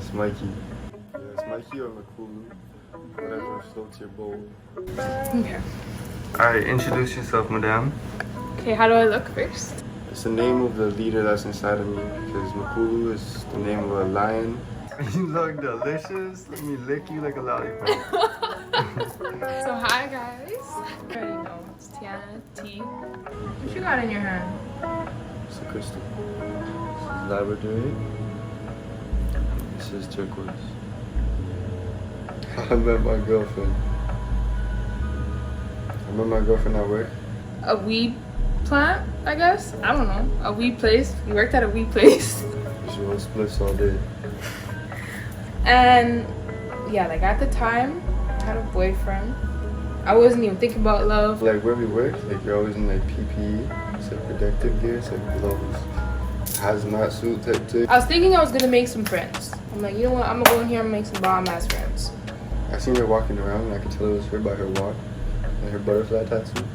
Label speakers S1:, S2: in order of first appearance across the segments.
S1: It's Mikey. Yeah, it's Mikey or Makulu. Whatever floats your boat.
S2: Okay.
S1: Alright, introduce yourself, madame.
S2: Okay, how do I look first?
S1: It's the name of the leader that's inside of me, because Makulu is the name of a lion. You look delicious. Let me lick you like a lollipop.
S2: So hi guys. I already know it's Tiana T. What you got in your hand?
S1: It's a crystal. This is labradorite. This is turquoise. I met my girlfriend. I met my girlfriend at work.
S2: A weed plant, I guess? I don't know. A weed place. We worked at a weed place.
S1: She was splits all day.
S2: And yeah, like at the time, I had a boyfriend. I wasn't even thinking about love.
S1: Like where we work, like you're always in like PPE. It's like protective gear, it's like gloves. Hazmat suit type thing.
S2: I was thinking I was gonna make some friends. I'm like, you know what? I'm gonna go in here and make some bomb ass friends.
S1: I seen her walking around and I could tell it was her by her walk and her butterfly tattoo.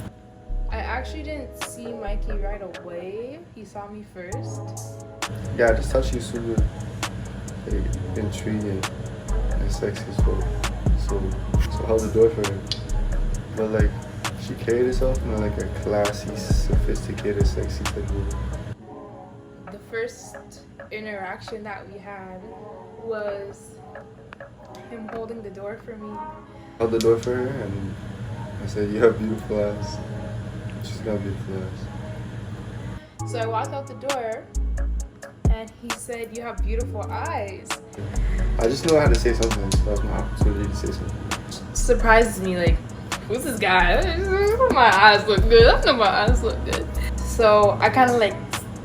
S2: I actually didn't see Mikey right away. He saw me first.
S1: Yeah, I just thought she was super like, intriguing and sexy as well. So I held the door for her. But like, she carried herself in like a classy, sophisticated, sexy type of way.
S2: The first interaction that we had was him holding the door for me.
S1: I held the door for her and I said, "You have beautiful eyes." She's got beautiful eyes.
S2: So I walked out the door and he said, "You have beautiful eyes."
S1: I just knew I had to say something, so that was my opportunity to say something.
S2: Surprises me, like, who's this guy? My eyes look good. I know my eyes look good. So I kind of like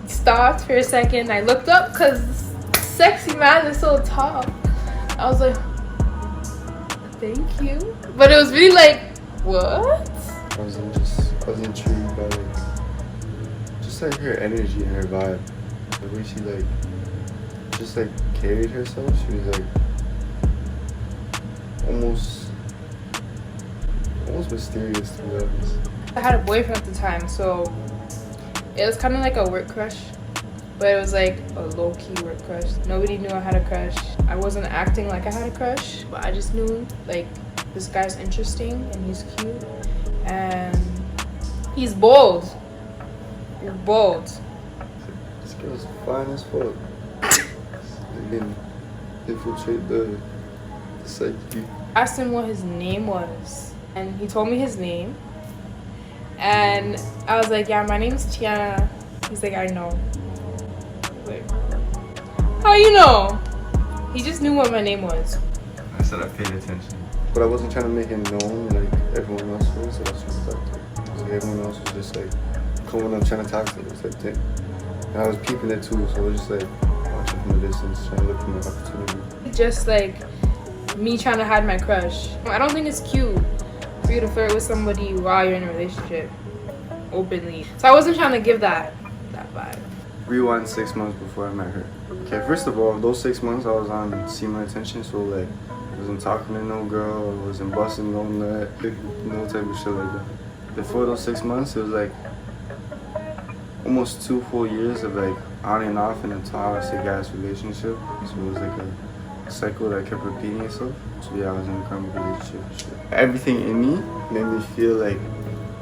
S2: stopped for a second. I looked up because sexy man is so tall. I was like, thank you. But it was really like, what?
S1: I was intrigued by like, just like her energy and her vibe. The way she like, just like carried herself. She was like, almost mysterious to be honest.
S2: I had a boyfriend at the time, so it was kind of like a work crush. But it was like a low-key work crush. Nobody knew I had a crush. I wasn't acting like I had a crush, but I just knew like this guy's interesting and he's cute and he's bold. You're bold.
S1: This girl's fine as fuck. They can infiltrate the psyche.
S2: I asked him what his name was and he told me his name. And I was like, yeah, my name's Tiana. He's like, I know. Wait, how you know? He just knew what my name was.
S1: I said I paid attention. But I wasn't trying to make it known like everyone else was, so I was trying to talk to her. So everyone else was just like coming up trying to talk to her type thing. And I was peeping it too, so I was just like watching from a distance, trying to look for my opportunity.
S2: Just like me trying to hide my crush. I don't think it's cute for you to flirt with somebody while you're in a relationship openly. So I wasn't trying to give that vibe.
S1: Rewind 6 months before I met her. Okay, first of all, those 6 months I was on semen attention, so like I wasn't talking to no girl, I wasn't busting no nut, no type of shit like that. Before those 6 months, it was like almost 2 full years of like on and off in a toxic ass relationship. So it was like a cycle that kept repeating itself. So yeah, I was in a karmic relationship and shit. Everything in me made me feel like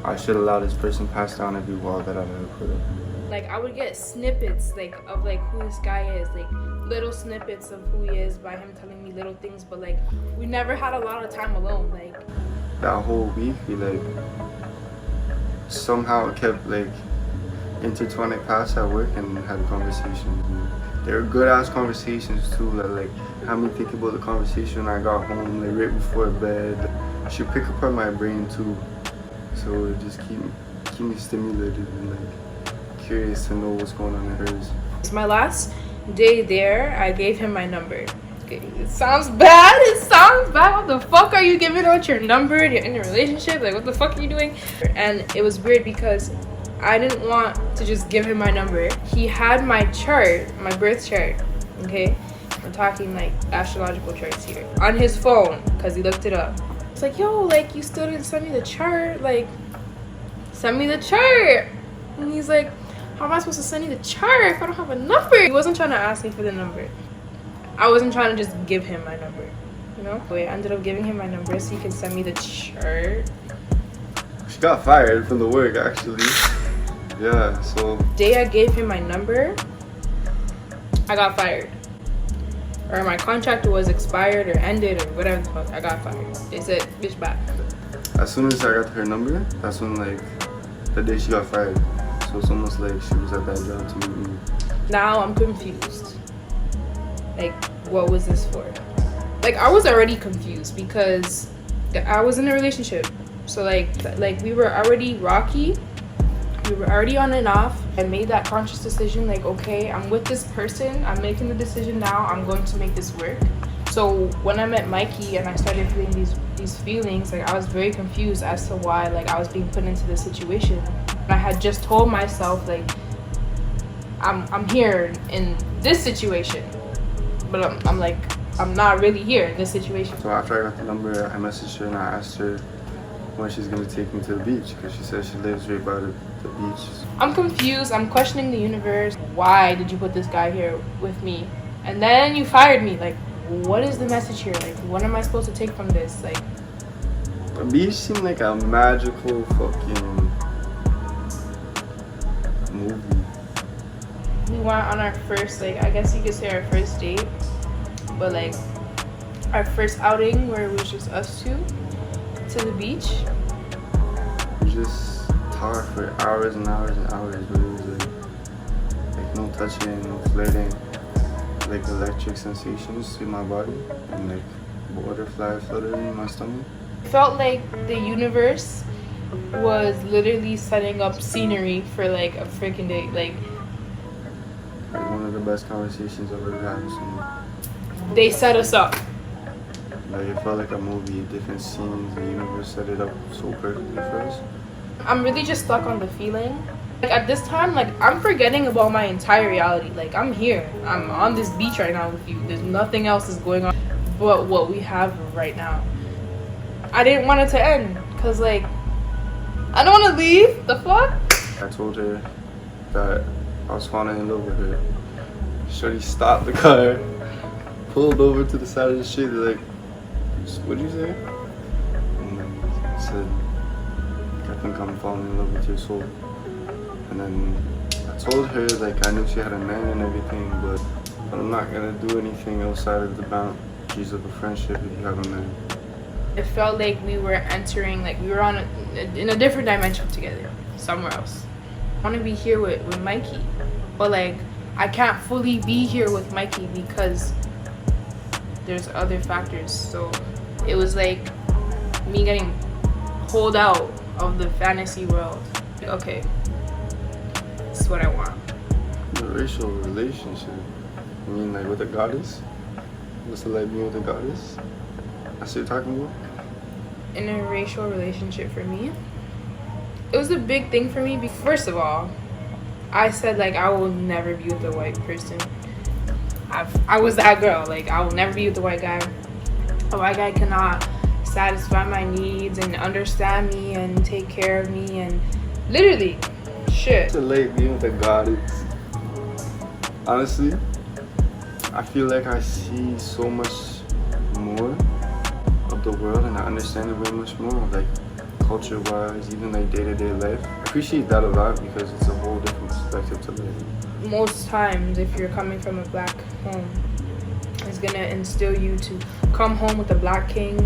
S1: I should allow this person pass down every wall that I've ever put up.
S2: Like I would get snippets like of like who this guy is, like little snippets of who he is by him telling me little things, but like we never had a lot of time alone. Like
S1: that whole week we like somehow kept like intertwining past at work and had conversations. And they were good ass conversations too, that like had me think about the conversation when I got home, like right before bed. She pick apart my brain too, so it just keep me stimulated and like curious to know what's going on in hers.
S2: It's my last day there. I gave him my number. Okay, it sounds bad. It sounds bad. What the fuck are you giving out your number? You're in a relationship. Like, what the fuck are you doing? And it was weird because I didn't want to just give him my number. He had my chart, my birth chart. Okay, I'm talking like astrological charts here on his phone because he looked it up. It's like, yo, like you still didn't send me the chart. Like, send me the chart. And he's like, how am I supposed to send you the chart if I don't have a number? He wasn't trying to ask me for the number. I wasn't trying to just give him my number, you know? So I ended up giving him my number so he can send me the chart.
S1: She got fired from the work, actually. Yeah, so...
S2: The day I gave him my number, I got fired. Or my contract was expired or ended or whatever the fuck, I got fired. They said, bitch, bye.
S1: As soon as I got her number, that's when, like, the day she got fired. So it's almost like she was at that job to meet me.
S2: Now I'm confused. Like, what was this for? Like, I was already confused because I was in a relationship. So, like we were already rocky. We were already on and off. I made that conscious decision, like, okay, I'm with this person. I'm making the decision now. I'm going to make this work. So when I met Mikey and I started feeling these feelings, like, I was very confused as to why, like, I was being put into this situation. I had just told myself, like, I'm here in this situation, but I'm like, I'm not really here in this situation.
S1: So after I got the number, I messaged her and I asked her when she's gonna take me to the beach, because she said she lives right by the beach.
S2: I'm confused. I'm questioning the universe. Why did you put this guy here with me? And then you fired me. Like, what is the message here? Like, what am I supposed to take from this? Like,
S1: The beach seemed like a magical fucking movie.
S2: we went on our first, like, I guess you could say our first date, but like our first outing where it was just us two to the beach.
S1: We just talked for hours and hours and hours, but it was like no touching, no flirting, like electric sensations in my body and like butterfly fluttering in my stomach.
S2: It felt like the universe was literally setting up scenery for like a freaking date. Like
S1: One of the best conversations I've ever had with someone.
S2: they set us up.
S1: Like it felt like a movie, different scenes, the universe set it up so perfectly for us.
S2: I'm really just stuck on the feeling. Like at this time, like I'm forgetting about my entire reality. Like I'm here. I'm on this beach right now with you. There's nothing else is going on but what we have right now. I didn't want it to end because like I don't want to leave. The fuck?
S1: I told her that I was falling in love with her. Shorty stopped the car, pulled over to the side of the street, like, what'd you say? And then I said, I think I'm falling in love with your soul. And then I told her, like, I knew she had a man and everything, but I'm not gonna do anything outside of the boundaries of a friendship if you have a man.
S2: It felt like we were entering, like we were on in a different dimension together, somewhere else. I want to be here with Mikey, but like I can't fully be here with Mikey because there's other factors. So it was like me getting pulled out of the fantasy world. Okay, this is what I want.
S1: The racial relationship. I mean, like with a goddess? What's it like being with a goddess? That's what you're talking about?
S2: In a racial relationship for me, it was a big thing for me. First of all, I said like I will never be with a white person. I was that girl. Like I will never be with a white guy. A white guy cannot satisfy my needs and understand me and take care of me and literally shit.
S1: To like being with a goddess. Honestly, I feel like I see so much more of the world and I understand it way much more, like culture-wise, even like day-to-day life. I appreciate that a lot because it's a whole different perspective to live.
S2: Most times, if you're coming from a black home, it's gonna instill you to come home with a black king,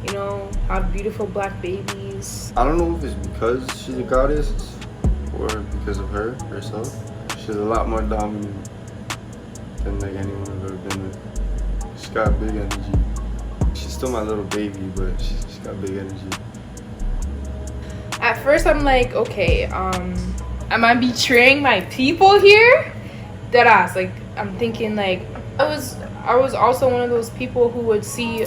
S2: you know, have beautiful black babies.
S1: I don't know if it's because she's a goddess or because of her herself. She's a lot more dominant than like anyone I've ever been with. She's got big energy. She's still my little baby, but she's got big energy.
S2: At first I'm like, okay, am I betraying my people here? Deadass, like I'm thinking like I was also one of those people who would see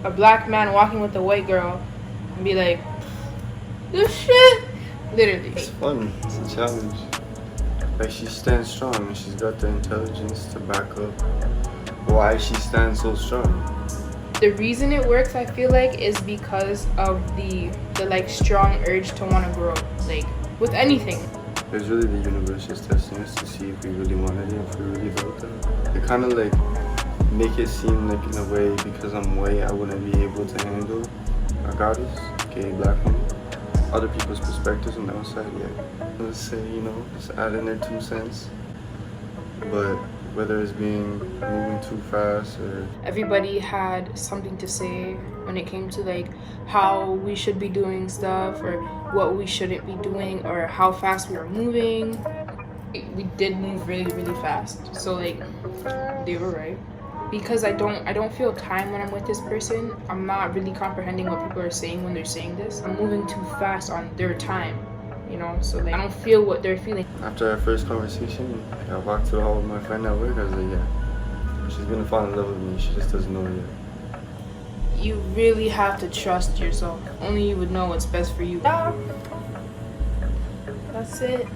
S2: a black man walking with a white girl and be like, this shit, literally.
S1: It's fun, it's a challenge. Like she stands strong and she's got the intelligence to back up why she stands so strong.
S2: The reason it works, I feel like, is because of the like strong urge to want to grow, like with anything.
S1: It's really the universe just testing us to see if we really wanted it, if we really felt it. It kind of like make it seem like in a way because I'm white I wouldn't be able to handle a goddess, okay, black woman. Other people's perspectives on the outside, yeah. Let's say, you know, just add in their 2 cents. But whether it's moving too fast or...
S2: Everybody had something to say when it came to like how we should be doing stuff or what we shouldn't be doing or how fast we were moving. We did move really, really fast. So like, they were right. Because I don't feel time when I'm with this person. I'm not really comprehending what people are saying when they're saying this. I'm moving too fast on their time, you know? So like, I don't feel what they're feeling.
S1: After our first conversation, I walked to the hall with my friend at work. I was like, yeah, she's gonna fall in love with me. She just doesn't know it yet.
S2: You really have to trust yourself. Only you would know what's best for you. Yeah. That's it.